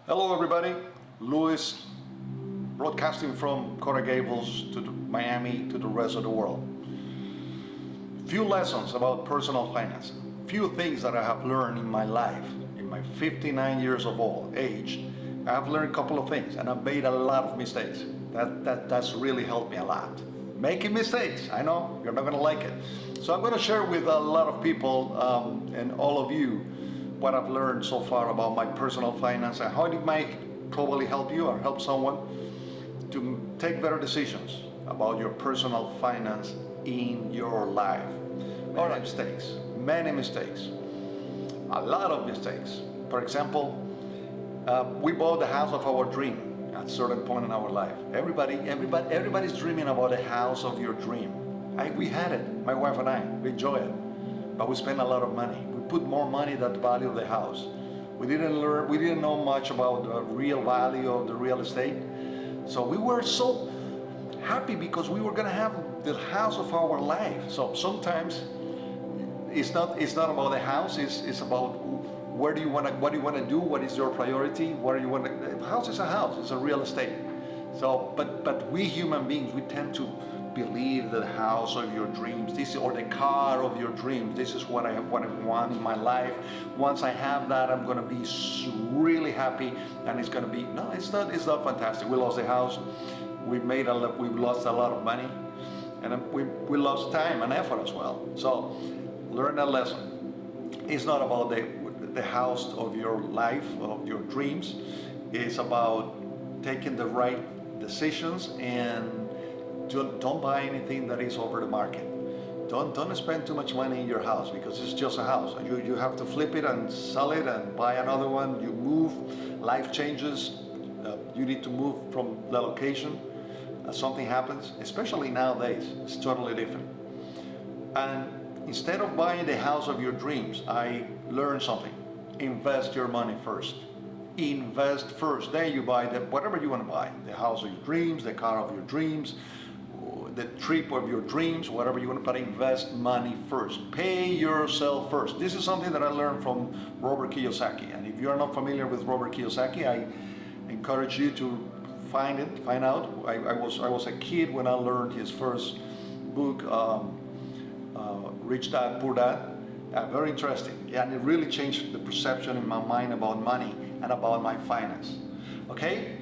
Hello everybody, Louis broadcasting from Coral Gables to Miami to the rest of the world. Few lessons about personal finance, few things that I have learned in my life, in my 59 years of old age. I've learned a couple of things and I've made a lot of mistakes. That's really helped me a lot. Making mistakes, I know you're not gonna like it. So I'm gonna share with a lot of people and all of you what I've learned so far about my personal finance and how it might probably help you or help someone to take better decisions about your personal finance in your life. Many mistakes, a lot of mistakes. For example, we bought the house of our dream at a certain point in our life. Everybody's dreaming about the house of your dream. We had it, my wife and I, we enjoyed it, but we spent a lot of money. Put more money than the value of the house. We didn't know much about the real value of the real estate. So we were so happy because we were gonna have the house of our life. So sometimes it's not about the house, it's about what do you wanna do, what is your priority, a house is a house, it's a real estate. So but we human beings, we tend to believe the house of your dreams, or the car of your dreams. This is what I want in my life. Once I have that, I'm going to be really happy, and it's going to be no. It's not fantastic. We lost the house. We've lost a lot of money, and we lost time and effort as well. So learn that lesson. It's not about the house of your life, of your dreams. It's about taking the right decisions and don't buy anything that is over the market. Don't spend too much money in your house because it's just a house. You have to flip it and sell it and buy another one. You move, life changes. You need to move from the location. Something happens, especially nowadays. It's totally different. And instead of buying the house of your dreams, I learned something. Invest your money first. Invest first. Then you buy whatever you want to buy. The house of your dreams, the car of your dreams, the trip of your dreams, whatever you want to, but invest money first. Pay yourself first. This is something that I learned from Robert Kiyosaki. And if you are not familiar with Robert Kiyosaki, I encourage you to find out. I was a kid when I learned his first book, Rich Dad, Poor Dad. Very interesting. And it really changed the perception in my mind about money and about my finance. Okay?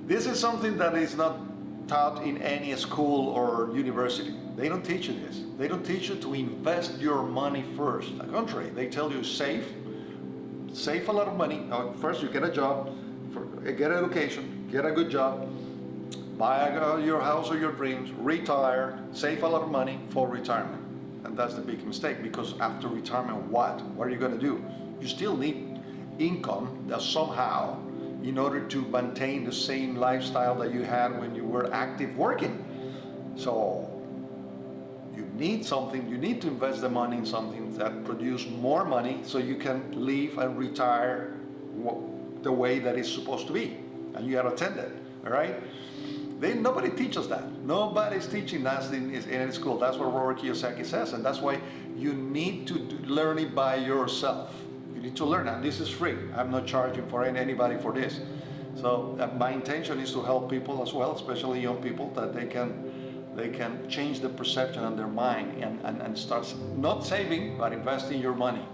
This is something that is not taught in any school or university. They don't teach you this. They don't teach you to invest your money first. On the contrary, they tell you save a lot of money. First you get a job, get education, get a good job, buy your house or your dreams, retire, save a lot of money for retirement. And that's the big mistake, because after retirement, what are you going to do? You still need income that somehow in order to maintain the same lifestyle that you had when you were active working. So you need to invest the money in something that produces more money so you can live and retire the way that it's supposed to be. And you gotta attend it, all right? Nobody teaches that. Nobody's teaching that in school. That's what Robert Kiyosaki says, and that's why you need to learn it by yourself. You need to learn that. This is free. I'm not charging for anybody for this. So my intention is to help people as well, especially young people, that they can change the perception on their mind and start not saving but investing your money.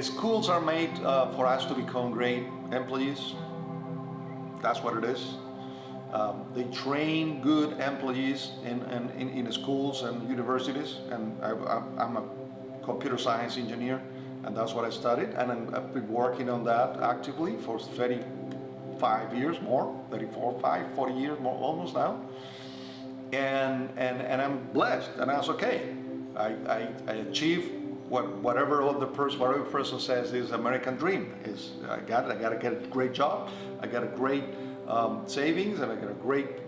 Schools are made for us to become great employees. That's what it is. They train good employees in schools and universities, and I'm a computer science engineer. And that's what I studied, and I've been working on that actively for 35 years more, 40 years more, almost now. And I'm blessed, and that's okay. I achieved whatever person says is American dream. I got to get a great job, I got a great savings, and I got a great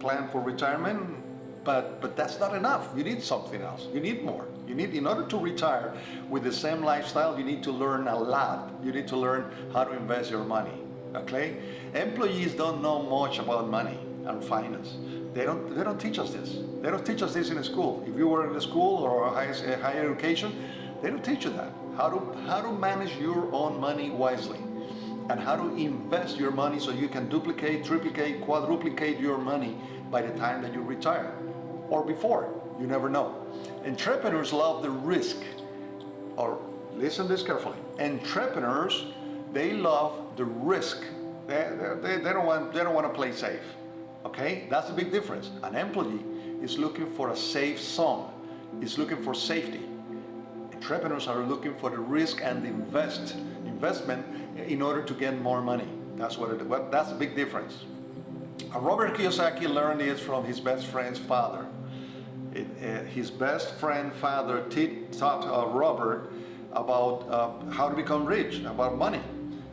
plan for retirement. But that's not enough. You need something else. You need more. In order to retire with the same lifestyle, you need to learn a lot. You need to learn how to invest your money. Okay? Employees don't know much about money and finance. They don't teach us this. They don't teach us this in school. If you were in a school or a higher education, they don't teach you that. how to manage your own money wisely, and how to invest your money so you can duplicate, triplicate, quadruplicate your money by the time that you retire, or before. You never know. Entrepreneurs love the risk. Or listen this carefully. Entrepreneurs, they love the risk. They don't want to play safe. Okay, that's a big difference. An employee is looking for a safe zone. Is looking for safety. Entrepreneurs are looking for the risk and the investment in order to get more money. That's that's a big difference. Robert Kiyosaki learned this from his best friend's father. His best friend father taught Robert about how to become rich, about money.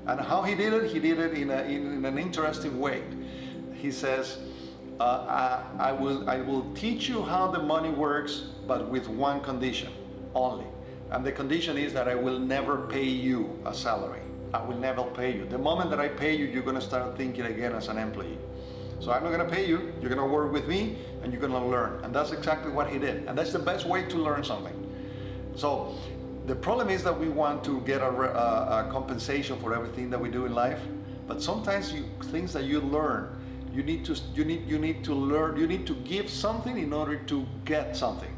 And how he did it in an interesting way. He says, I will teach you how the money works, but with one condition only. And the condition is that I will never pay you a salary. I will never pay you. The moment that I pay you, you're going to start thinking again as an employee. So I'm not going to pay you, you're going to work with me, and you're going to learn. And that's exactly what he did. And that's the best way to learn something. So the problem is that we want to get a compensation for everything that we do in life, but sometimes things that you learn, you need to learn, you need to give something in order to get something.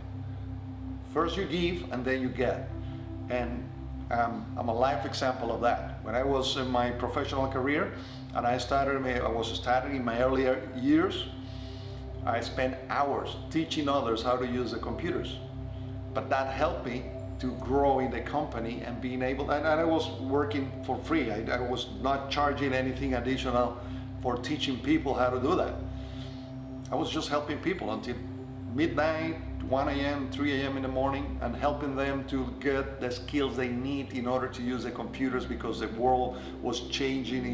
First you give, and then you get. And I'm a life example of that. When I was in my professional career, and I was starting in my earlier years, I spent hours teaching others how to use the computers. But that helped me to grow in the company and being able, and I was working for free. I was not charging anything additional for teaching people how to do that. I was just helping people until midnight, 1 a.m., 3 a.m. in the morning, and helping them to get the skills they need in order to use the computers, because the world was changing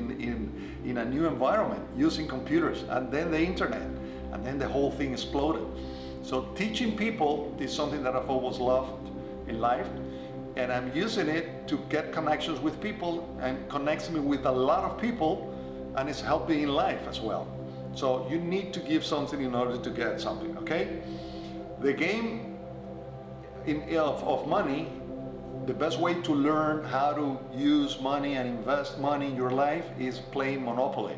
in a new environment, using computers, and then the internet, and then the whole thing exploded. So teaching people is something that I've always loved in life, and I'm using it to get connections with people, and connects me with a lot of people, and it's helping in life as well. So you need to give something in order to get something, okay? The game of money, the best way to learn how to use money and invest money in your life is playing Monopoly.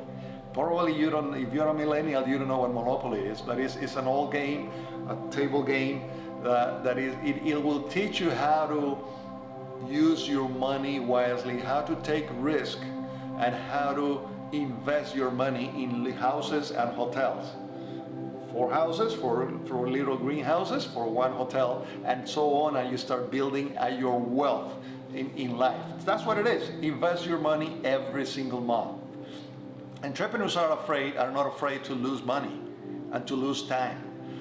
Probably you don't, if you're a millennial, you don't know what Monopoly is, but it's an old game, a table game, it will teach you how to use your money wisely, how to take risk, and how to invest your money in houses and hotels. 4 houses for little greenhouses, for 1 hotel, and so on, and you start building your wealth in life. That's what it is. Invest your money every single month. Entrepreneurs are not afraid to lose money and to lose time.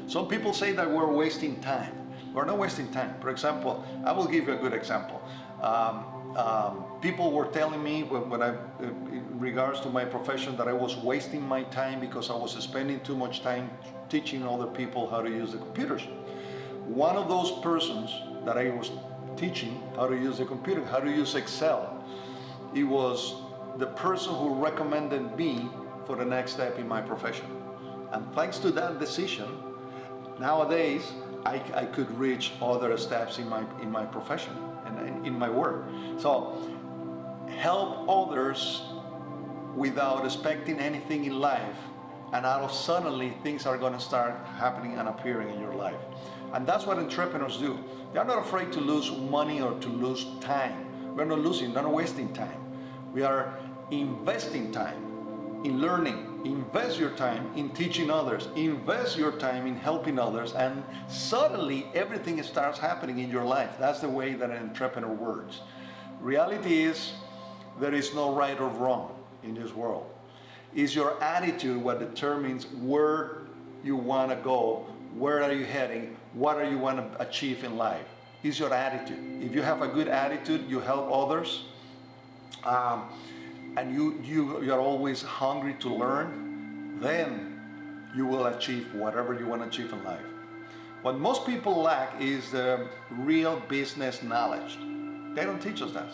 Some people say that we're wasting time. We're not wasting time. For example, I will give you a good example. People were telling me in regards to my profession, that I was wasting my time because I was spending too much time teaching other people how to use the computers. One of those persons that I was teaching how to use the computer, how to use Excel, it was the person who recommended me for the next step in my profession. And thanks to that decision, nowadays I could reach other steps in my profession and in my work. So help others without expecting anything in life, and out of suddenly things are going to start happening and appearing in your life. And that's what entrepreneurs do. They're not afraid to lose money or to lose time. We're not losing, not wasting time. We are investing time in learning. Invest your time in teaching others. Invest your time in helping others, and suddenly everything starts happening in your life. That's the way that an entrepreneur works. Reality is, there is no right or wrong in this world. It's your attitude what determines where you want to go, where are you heading, what do you want to achieve in life. It's your attitude. If you have a good attitude, you help others, and you're always hungry to learn, then you will achieve whatever you want to achieve in life. What most people lack is the real business knowledge. They don't teach us that.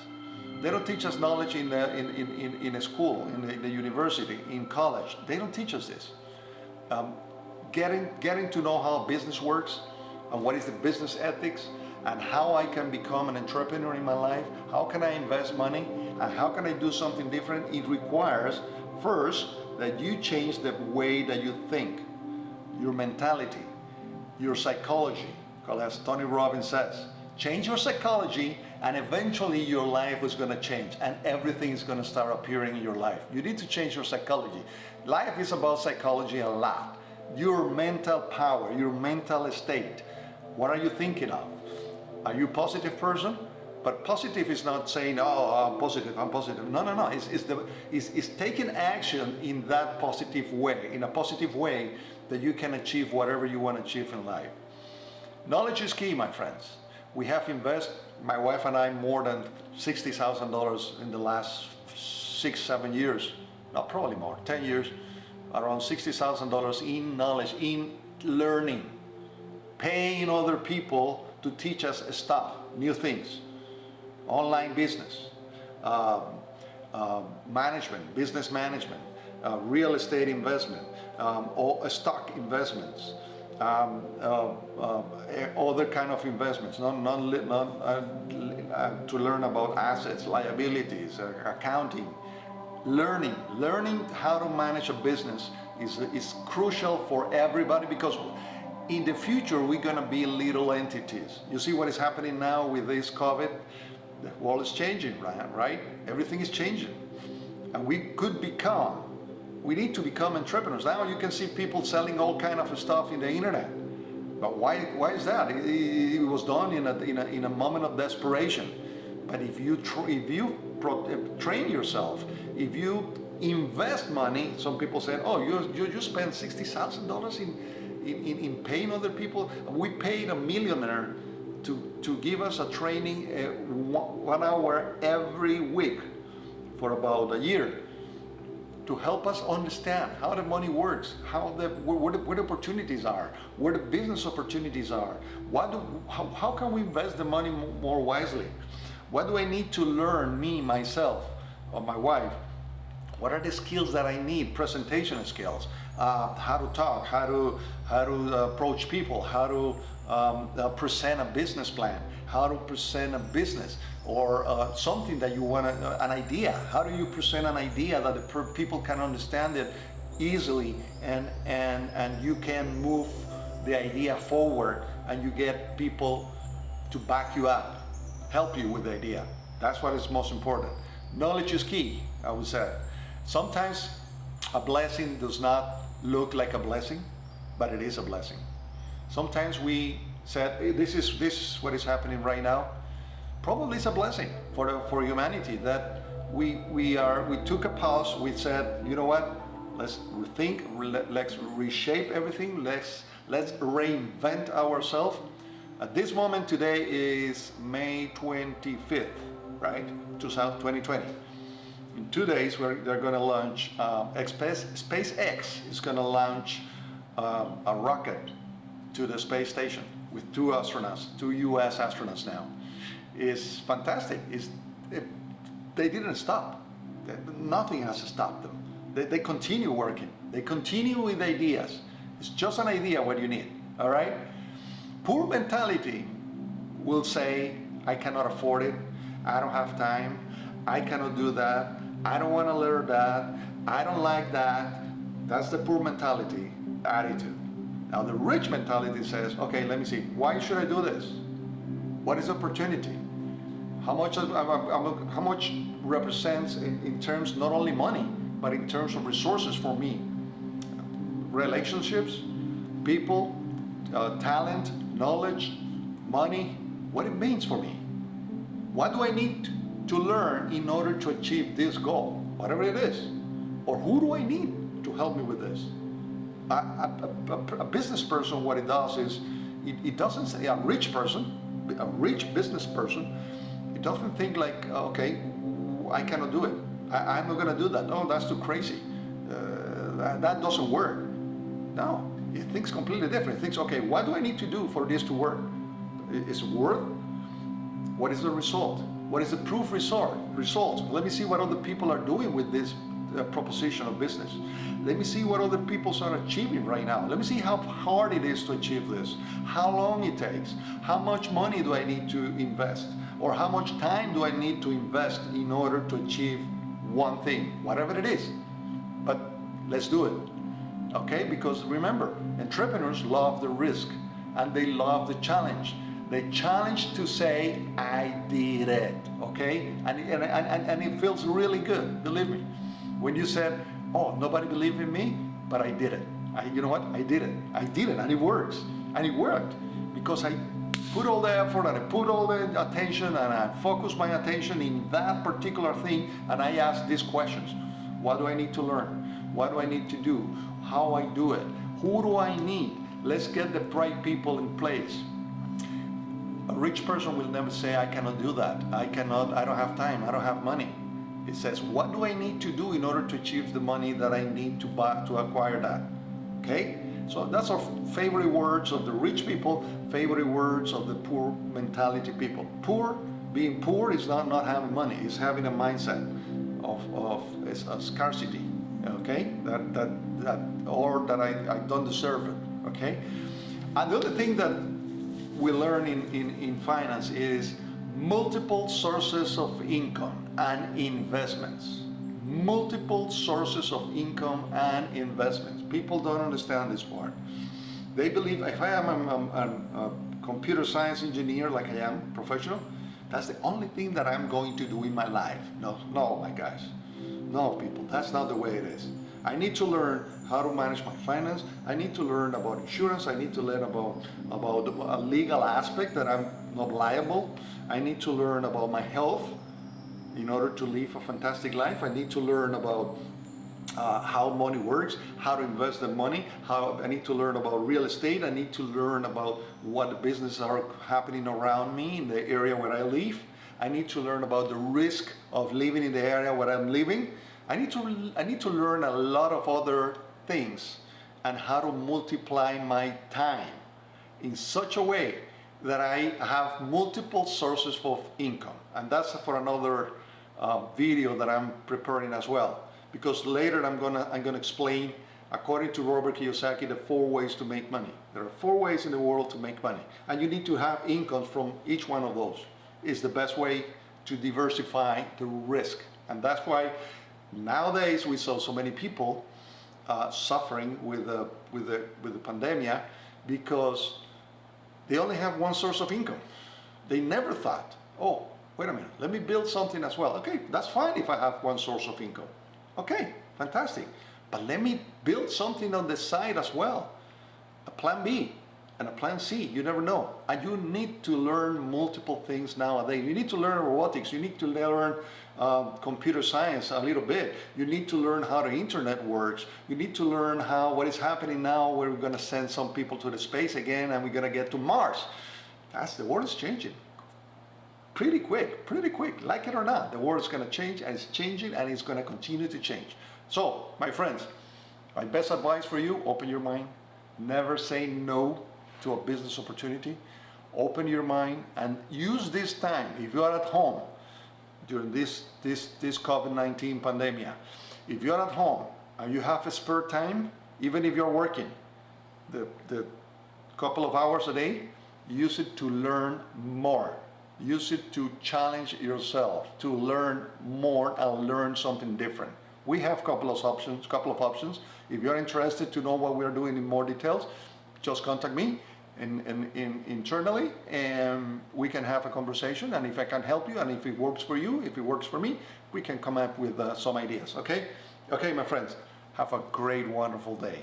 They don't teach us knowledge in a school, in the university, in college. They don't teach us this. Getting to know how business works and what is the business ethics, and how I can become an entrepreneur in my life, how can I invest money, and how can I do something different, it requires first that you change the way that you think, your mentality, your psychology. Because as Tony Robbins says, change your psychology and eventually your life is going to change and everything is going to start appearing in your life. You need to change your psychology. Life is about psychology a lot. Your mental power, your mental state. What are you thinking of? Are you a positive person? But positive is not saying, oh, I'm positive, I'm positive. No, no, no. It's taking action in that positive way, in a positive way that you can achieve whatever you want to achieve in life. Knowledge is key, my friends. We have invested, my wife and I, more than $60,000 in the last 6-7 years. No, probably more, 10 years. Around $60,000 in knowledge, in learning, paying other people to teach us stuff, new things. Online business, management, business management, real estate investment, or stock investments, other kind of investments, to learn about assets, liabilities, accounting. Learning how to manage a business is crucial for everybody, because in the future we're going to be little entities. You see what is happening now with this COVID? The world is changing, right? Everything is changing. And we need to become entrepreneurs. Now you can see people selling all kind of stuff in the internet. But why is that? It was done in a moment of desperation. But if you train yourself, if you invest money, some people say, oh, you spend $60,000 in paying other people. We paid a millionaire to give us a training 1 hour every week for about a year, to help us understand how the money works, where the opportunities are, where the business opportunities are. How can we invest the money more wisely? What do I need to learn, me, myself, or my wife? What are the skills that I need? Presentation skills, how to talk, how to approach people, how to present a business plan, how to present a business, or something that you want, an idea. How do you present an idea that the people can understand it easily, and you can move the idea forward, and you get people to back you up, help you with the idea. That's what is most important. Knowledge is key, I would say. Sometimes a blessing does not look like a blessing, but it is a blessing. Sometimes we said, hey, this is what is happening right now. Probably it's a blessing for humanity that we took a pause. We said, you know what? Let's rethink. Let's reshape everything. Let's reinvent ourselves. At this moment, today is May 25th, right? 2020. In 2 days, they're going to launch, SpaceX is going to launch a rocket to the space station with 2 astronauts, 2 US astronauts now. It's fantastic. They didn't stop. Nothing has stopped them. They continue working. They continue with ideas. It's just an idea what you need, all right? Poor mentality will say, I cannot afford it. I don't have time. I cannot do that. I don't want to learn that. I don't like that. That's the poor mentality attitude. Now the rich mentality says, okay, let me see. Why should I do this? What is opportunity? How much represents in terms not only money, but in terms of resources for me? Relationships, people, talent, knowledge, money, what it means for me. What do I need to learn in order to achieve this goal, whatever it is? Or who do I need to help me with this? A business person, what it does is, it doesn't say, a rich business person, it doesn't think like, okay, I cannot do it. I'm not going to do that. No, that's too crazy. That doesn't work. No, it thinks completely different. It thinks, okay, what do I need to do for this to work? Is it worth? What is the result? What is the proof result? Let me see what other people are doing with this proposition of business. Let me see what other people are achieving right now. Let me see how hard it is to achieve this, how long it takes, how much money do I need to invest, or how much time do I need to invest in order to achieve one thing, whatever it is. But let's do it, okay? Because remember, entrepreneurs love the risk and they love the challenge. They challenge to say, I did it, okay? And it feels really good, believe me. When you said, oh, nobody believed in me, but I did it. You know what? I did it. I did it, and it works. And it worked because I put all the effort and I put all the attention and I focused my attention in that particular thing, and I asked these questions. What do I need to learn? What do I need to do? How I do it? Who do I need? Let's get the right people in place. A rich person will never say, I cannot do that. I don't have time, I don't have money. It says, what do I need to do in order to achieve the money that I need to buy, to acquire that? Okay? So that's our favorite words of the rich people, favorite words of the poor mentality people. Being poor is not having money, it's having a mindset of scarcity, okay? Or that I don't deserve it, okay? And the other thing that we learn in finance is multiple sources of income and investments. Multiple sources of income and investments. People don't understand this part. They believe if I am a computer science engineer like I am, professional, that's the only thing that I'm going to do in my life. No, my guys. No, people, that's not the way it is. I need to learn how to manage my finance. I need to learn about insurance. I need to learn about a legal aspect that I'm not liable. I need to learn about my health in order to live a fantastic life. I need to learn about how money works, how to invest the money, I need to learn about real estate. I need to learn about what businesses are happening around me in the area where I live. I need to learn about the risk of living in the area where I'm living. I need to learn a lot of other things and how to multiply my time in such a way that I have multiple sources of income. And that's for another video that I'm preparing as well. Because later I'm gonna explain, according to Robert Kiyosaki, the 4 ways to make money. There are 4 ways in the world to make money, and you need to have income from each one of those. It's the best way to diversify the risk, and that's why nowadays we saw so many people suffering with the pandemic, because they only have one source of income. They never thought, oh, wait a minute, let me build something as well. Okay, that's fine if I have one source of income. Okay, fantastic. But let me build something on the side as well. A plan B and a plan C, you never know. And you need to learn multiple things nowadays. You need to learn robotics, you need to learn computer science a little bit. You need to learn how the internet works. You need to learn what is happening now, where we're gonna send some people to the space again and we're gonna get to Mars. The world is changing. Pretty quick, like it or not, the world is going to change, and it's changing, and it's going to continue to change. So, my friends, my best advice for you, open your mind. Never say no to a business opportunity. Open your mind and use this time. If you are at home during this COVID-19 pandemic, if you're at home and you have a spare time, even if you're working, the couple of hours a day, use it to learn more. Use it to challenge yourself, to learn more and learn something different. We have a couple of options. If you're interested to know what we're doing in more details, just contact me internally, and we can have a conversation. And if I can help you, and if it works for you, if it works for me, we can come up with some ideas, okay? Okay, my friends, have a great, wonderful day.